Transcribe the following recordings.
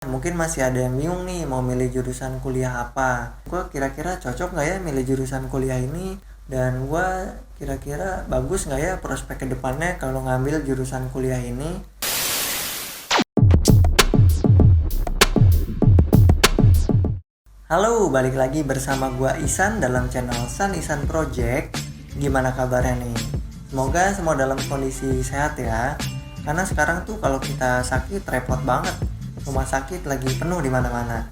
Mungkin masih ada yang bingung nih mau milih jurusan kuliah apa. Gue kira-kira cocok nggak ya milih jurusan kuliah ini? Dan gue kira-kira bagus nggak ya prospek kedepannya kalau ngambil jurusan kuliah ini? Halo, balik lagi bersama gue Isan dalam channel San Isan Project. Gimana kabarnya nih? Semoga semua dalam kondisi sehat ya. Karena sekarang tuh kalau kita sakit repot banget. Rumah sakit lagi penuh di mana-mana.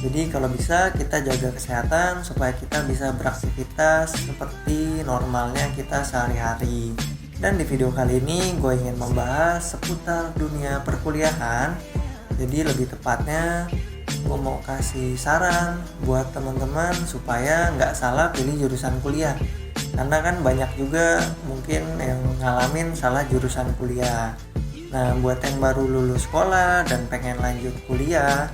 Jadi kalau bisa kita jaga kesehatan supaya kita bisa beraktivitas seperti normalnya kita sehari-hari. Dan di video kali ini gue ingin membahas seputar dunia perkuliahan. Jadi lebih tepatnya gue mau kasih saran buat teman-teman supaya nggak salah pilih jurusan kuliah. Karena kan banyak juga mungkin yang ngalamin salah jurusan kuliah. Nah, buat yang baru lulus sekolah dan pengen lanjut kuliah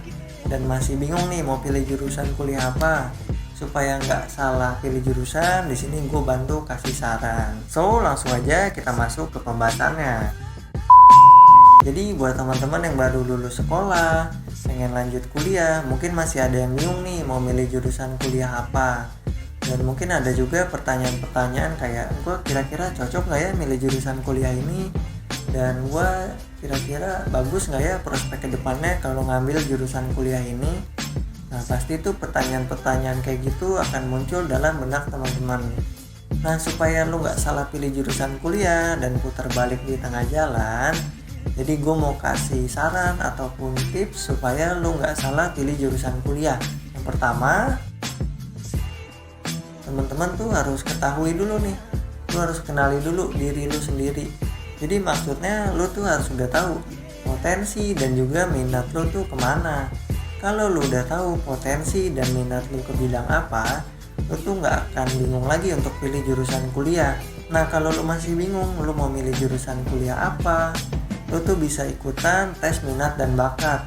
dan masih bingung nih mau pilih jurusan kuliah apa, supaya nggak salah pilih jurusan, di sini gue bantu kasih saran. So, langsung aja kita masuk ke pembahasannya. Jadi buat teman-teman yang baru lulus sekolah, pengen lanjut kuliah, mungkin masih ada yang bingung nih mau milih jurusan kuliah apa. Dan mungkin ada juga pertanyaan-pertanyaan kayak, gue kira-kira cocok nggak ya milih jurusan kuliah ini? Dan gue kira-kira bagus nggak ya prospek kedepannya kalau ngambil jurusan kuliah ini? Nah, pasti tuh pertanyaan-pertanyaan kayak gitu akan muncul dalam benak teman-teman. Nah, supaya lu nggak salah pilih jurusan kuliah dan putar balik di tengah jalan, jadi gue mau kasih saran ataupun tips supaya lu nggak salah pilih jurusan kuliah. Yang pertama, teman-teman tuh harus ketahui dulu nih, lu harus kenali dulu diri lu sendiri. Jadi maksudnya lu tuh harus udah tahu potensi dan juga minat lu tuh kemana. Kalau lu udah tahu potensi dan minat lu ke bidang apa, lu tuh nggak akan bingung lagi untuk pilih jurusan kuliah. Nah, kalau lu masih bingung lu mau milih jurusan kuliah apa, lu tuh bisa ikutan tes minat dan bakat.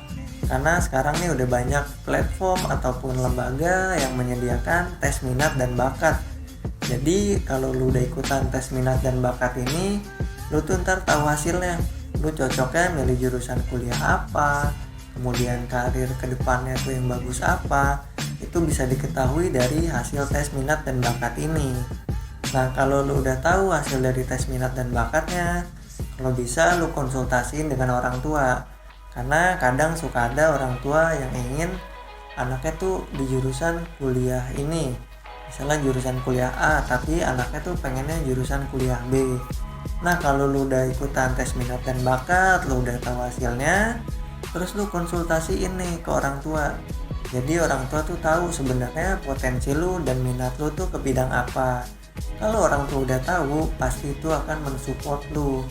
Karena sekarang nih udah banyak platform ataupun lembaga yang menyediakan tes minat dan bakat. Jadi kalau lu udah ikutan tes minat dan bakat ini, lu tuh ntar tahu hasilnya, lu cocoknya milih jurusan kuliah apa, kemudian karir kedepannya tuh yang bagus apa, itu bisa diketahui dari hasil tes minat dan bakat ini. Nah, kalau lu udah tahu hasil dari tes minat dan bakatnya, kalau bisa lu konsultasiin dengan orang tua. Karena kadang suka ada orang tua yang ingin anaknya tuh di jurusan kuliah ini. Misalnya jurusan kuliah A, tapi anaknya tuh pengennya jurusan kuliah B. Nah, kalau lu udah ikutan tes minat dan bakat, lu udah tahu hasilnya, terus lu konsultasiin nih ke orang tua. Jadi orang tua tuh tahu sebenarnya potensi lu dan minat lu tuh ke bidang apa. Kalau orang tua udah tahu, pasti itu akan mensupport lu.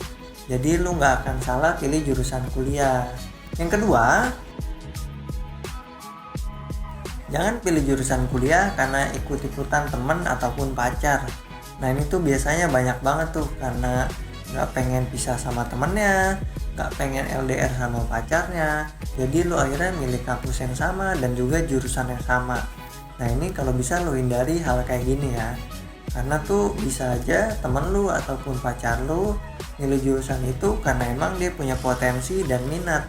Jadi lu nggak akan salah pilih jurusan kuliah. Yang kedua, jangan pilih jurusan kuliah karena ikut-ikutan temen ataupun pacar. Nah, ini tuh biasanya banyak banget tuh karena gak pengen pisah sama temennya, gak pengen LDR sama pacarnya. Jadi lu akhirnya milih kampus yang sama dan juga jurusan yang sama. Nah, ini kalau bisa lu hindari hal kayak gini ya. Karena tuh bisa aja temen lu ataupun pacar lu milih jurusan itu karena emang dia punya potensi dan minat.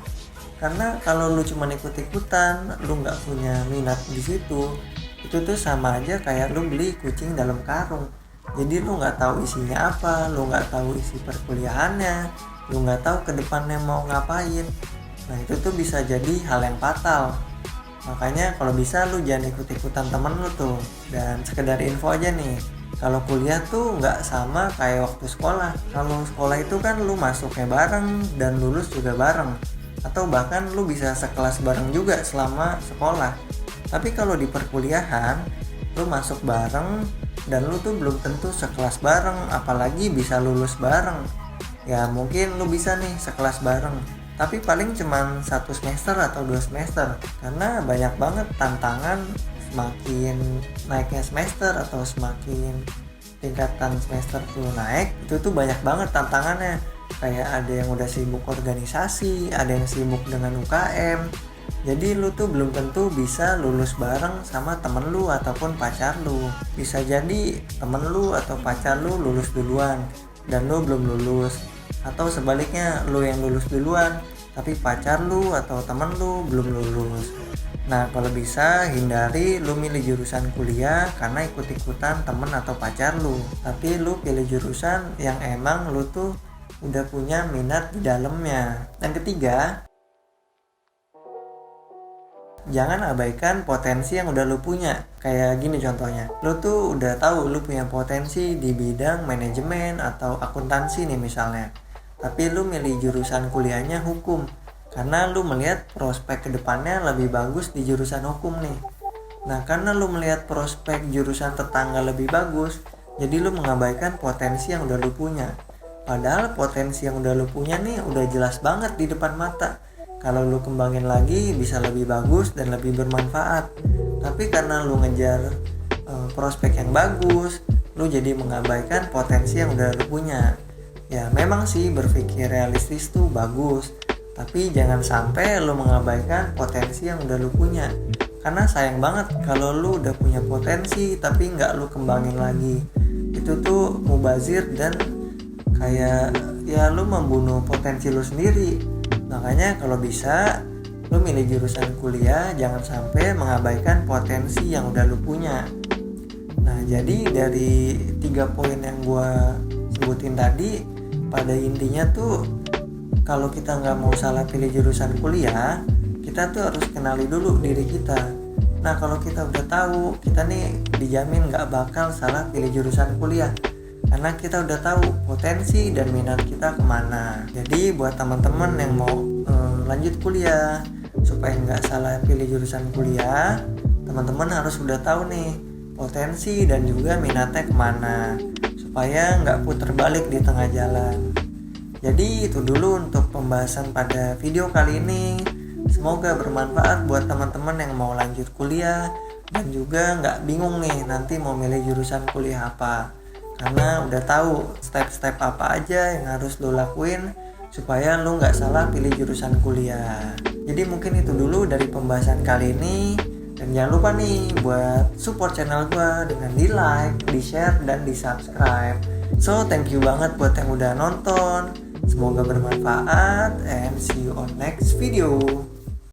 Karena kalau lu cuma ikut-ikutan, lu gak punya minat di situ, itu tuh sama aja kayak lu beli kucing dalam karung. Jadi lu nggak tahu isinya apa, lu nggak tahu isi perkuliahannya, lu nggak tahu ke depannya mau ngapain. Nah, itu tuh bisa jadi hal yang fatal. Makanya kalau bisa lu jangan ikut-ikutan temen lu tuh. Dan sekedar info aja nih, kalau kuliah tuh nggak sama kayak waktu sekolah. Kalau sekolah itu kan lu masuknya bareng dan lulus juga bareng, atau bahkan lu bisa sekelas bareng juga selama sekolah. Tapi kalau di perkuliahan, lu masuk bareng dan lu tuh belum tentu sekelas bareng, apalagi bisa lulus bareng. Ya mungkin lu bisa nih sekelas bareng, tapi paling cuman 1 semester atau 2 semester. Karena banyak banget tantangan, semakin naiknya semester atau semakin tingkatan semester tuh naik, itu tuh banyak banget tantangannya. Kayak ada yang udah sibuk organisasi, ada yang sibuk dengan UKM. Jadi lu tuh belum tentu bisa lulus bareng sama temen lu ataupun pacar lu. Bisa jadi temen lu atau pacar lu lulus duluan dan lu belum lulus. Atau sebaliknya, lu yang lulus duluan tapi pacar lu atau temen lu belum lulus. Nah, kalau bisa hindari lu milih jurusan kuliah karena ikut-ikutan temen atau pacar lu. Tapi lu pilih jurusan yang emang lu tuh udah punya minat di dalamnya. Yang ketiga, jangan abaikan potensi yang udah lu punya. Kayak gini contohnya, lu tuh udah tahu lu punya potensi di bidang manajemen atau akuntansi nih misalnya. Tapi lu milih jurusan kuliahnya hukum karena lu melihat prospek kedepannya lebih bagus di jurusan hukum nih. Nah, karena lu melihat prospek jurusan tetangga lebih bagus, jadi lu mengabaikan potensi yang udah lu punya. Padahal potensi yang udah lu punya nih udah jelas banget di depan mata. Kalau lu kembangin lagi bisa lebih bagus dan lebih bermanfaat. Tapi karena lu ngejar prospek yang bagus, lu jadi mengabaikan potensi yang udah lu punya. Ya memang sih berpikir realistis tuh bagus, tapi jangan sampai lu mengabaikan potensi yang udah lu punya. Karena sayang banget kalau lu udah punya potensi tapi nggak lu kembangin lagi. Itu tuh mubazir dan kayak ya lu membunuh potensi lu sendiri. Makanya kalau bisa lu milih jurusan kuliah, jangan sampai mengabaikan potensi yang udah lu punya. Nah, jadi dari 3 poin yang gua sebutin tadi, pada intinya tuh kalau kita nggak mau salah pilih jurusan kuliah, kita tuh harus kenali dulu diri kita. Nah, kalau kita udah tahu, kita nih dijamin nggak bakal salah pilih jurusan kuliah, karena kita udah tahu potensi dan minat kita kemana. Jadi buat teman-teman yang mau lanjut kuliah, supaya nggak salah pilih jurusan kuliah, teman-teman harus udah tahu nih potensi dan juga minatnya kemana, supaya nggak puter balik di tengah jalan. Jadi itu dulu untuk pembahasan pada video kali ini. Semoga bermanfaat buat teman-teman yang mau lanjut kuliah dan juga nggak bingung nih nanti mau milih jurusan kuliah apa. Karena udah tahu step-step apa aja yang harus lo lakuin supaya lo nggak salah pilih jurusan kuliah. Jadi mungkin itu dulu dari pembahasan kali ini. Dan jangan lupa nih buat support channel gue dengan di like, di share, dan di subscribe. So thank you banget buat yang udah nonton. Semoga bermanfaat and see you on next video.